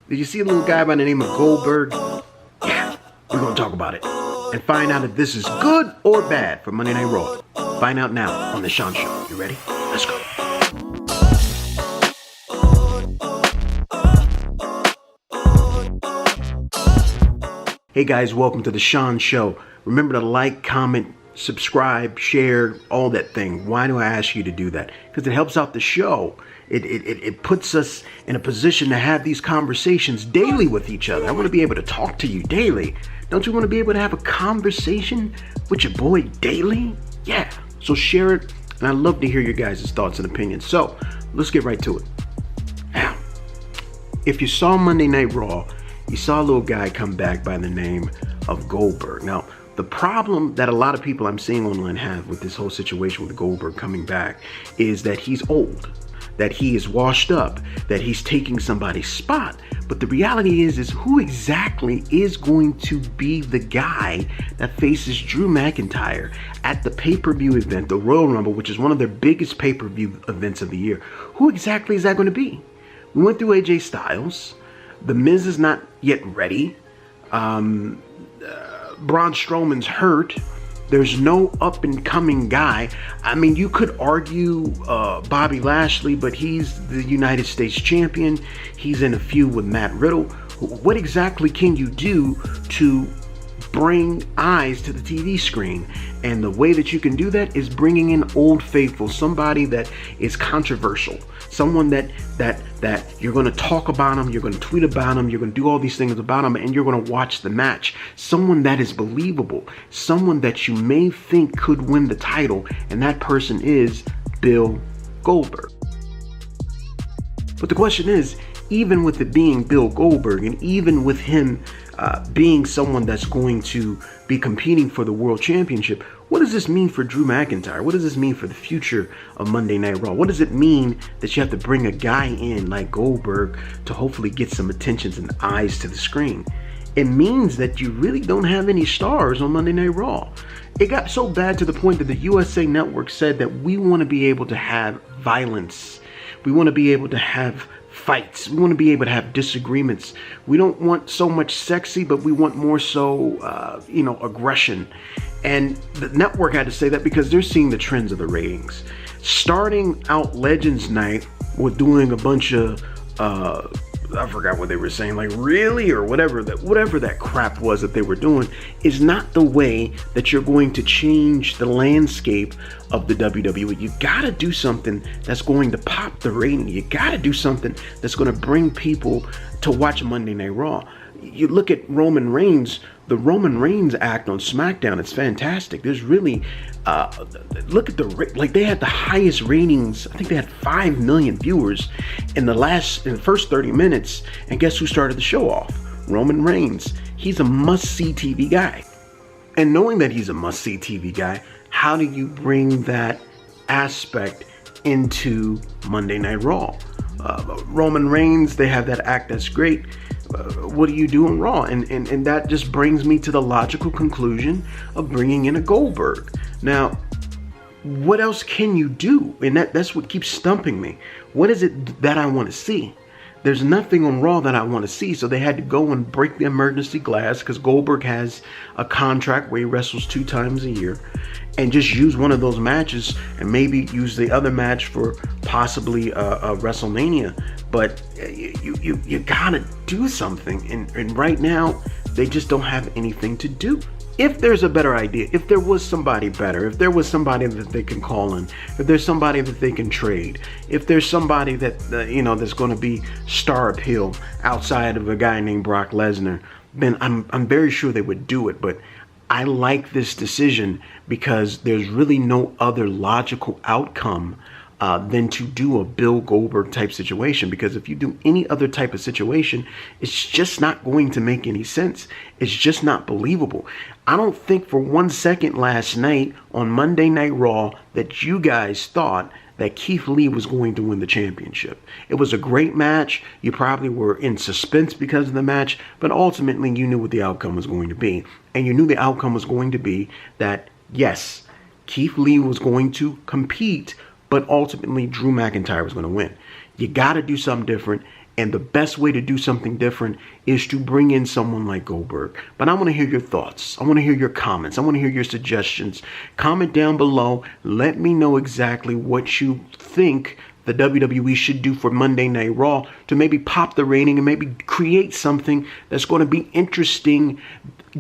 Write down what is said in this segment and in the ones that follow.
Did you see a little guy by the name of Goldberg? Yeah, we're going to talk about it and find out if this is good or bad for Monday Night Raw. Find out now on the Shaun Show. You ready? Let's go. Hey guys, welcome to the Shaun Show. Remember to like, comment, subscribe, share, all that thing. Why do I ask you to do that? Because it helps out the show. It puts us in a position to have these conversations daily with each other. I want to be able to talk to you daily. Don't you want to be able to have a conversation with your boy daily? Yeah. So share it, and I'd love to hear your guys' thoughts and opinions. So let's get right to it. Now, if you saw Monday Night Raw, you saw a little guy come back by the name of Goldberg. Now, the problem that a lot of people I'm seeing online have with this whole situation with Goldberg coming back is that he's old, that he is washed up, that he's taking somebody's spot. But the reality is who exactly is going to be the guy that faces Drew McIntyre at the pay-per-view event, the Royal Rumble, which is one of their biggest pay-per-view events of the year? Who exactly is that going to be? We went through AJ Styles. The Miz is not yet ready. Braun Strowman's hurt. There's no up-and-coming guy. I mean, you could argue Bobby Lashley, but he's the United States champion. He's in a feud with Matt Riddle. What exactly can you do to bring eyes to the TV screen? And the way that you can do that is bringing in Old Faithful, somebody that is controversial, someone that you're going to talk about him, you're going to tweet about him, you're going to do all these things about him, and you're going to watch the match. Someone that is believable, someone that you may think could win the title, and that person is Bill Goldberg. But the question is, even with it being Bill Goldberg, and even with him being someone that's going to be competing for the World Championship, what does this mean for Drew McIntyre? What does this mean for the future of Monday Night Raw? What does it mean that you have to bring a guy in like Goldberg to hopefully get some attention and eyes to the screen? It means that you really don't have any stars on Monday Night Raw. It got so bad to the point that the USA Network said that we want to be able to have violence. We want to be able to have fights. We want to be able to have disagreements. We don't want so much sexy, but we want more so, aggression. And the network had to say that because they're seeing the trends of the ratings. Starting out Legends Night with doing a bunch of, I forgot what they were saying, like really, or whatever that crap was that they were doing, is not the way that you're going to change the landscape of the WWE. You gotta do something that's going to pop the rating. You gotta do something that's going to bring people to watch Monday Night Raw. You look at Roman Reigns, the Roman Reigns act on SmackDown, it's fantastic. There's really, look at they had the highest ratings. I think they had 5 million viewers in the first 30 minutes. And guess who started the show off? Roman Reigns. He's a must-see TV guy. And knowing that he's a must-see TV guy, how do you bring that aspect into Monday Night Raw? Roman Reigns, they have that act that's great. What do you do on Raw? And that just brings me to the logical conclusion of bringing in a Goldberg. Now, what else can you do? And that's what keeps stumping me. What is it that I want to see? There's nothing on Raw that I want to see, so they had to go and break the emergency glass because Goldberg has a contract where he wrestles 2 times a year, and just use one of those matches and maybe use the other match for possibly a WrestleMania. But you gotta do something, and right now they just don't have anything to do. If there's a better idea, if there was somebody better, if there was somebody that they can call in, if there's somebody that they can trade, if there's somebody that that's going to be star appeal outside of a guy named Brock Lesnar, then I'm very sure they would do it. But I like this decision because there's really no other logical outcome than to do a Bill Goldberg type situation. Because if you do any other type of situation, it's just not going to make any sense. It's just not believable. I don't think for 1 second last night on Monday Night Raw that you guys thought that Keith Lee was going to win the championship. It was a great match. You probably were in suspense because of the match, but ultimately you knew what the outcome was going to be. And you knew the outcome was going to be that, yes, Keith Lee was going to compete, but ultimately Drew McIntyre was going to win. You got to do something different. And the best way to do something different is to bring in someone like Goldberg. But I want to hear your thoughts. I want to hear your comments. I want to hear your suggestions. Comment down below. Let me know exactly what you think the WWE should do for Monday Night Raw to maybe pop the rating and maybe create something that's going to be interesting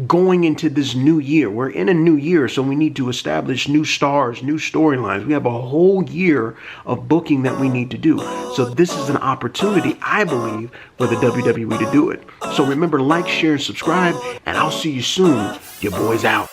going into this new year. We're in a new year, so we need to establish new stars, new storylines. We have a whole year of booking that we need to do. So this is an opportunity, I believe, for the WWE to do it. So remember, like, share, and subscribe, and I'll see you soon. Your boy's out.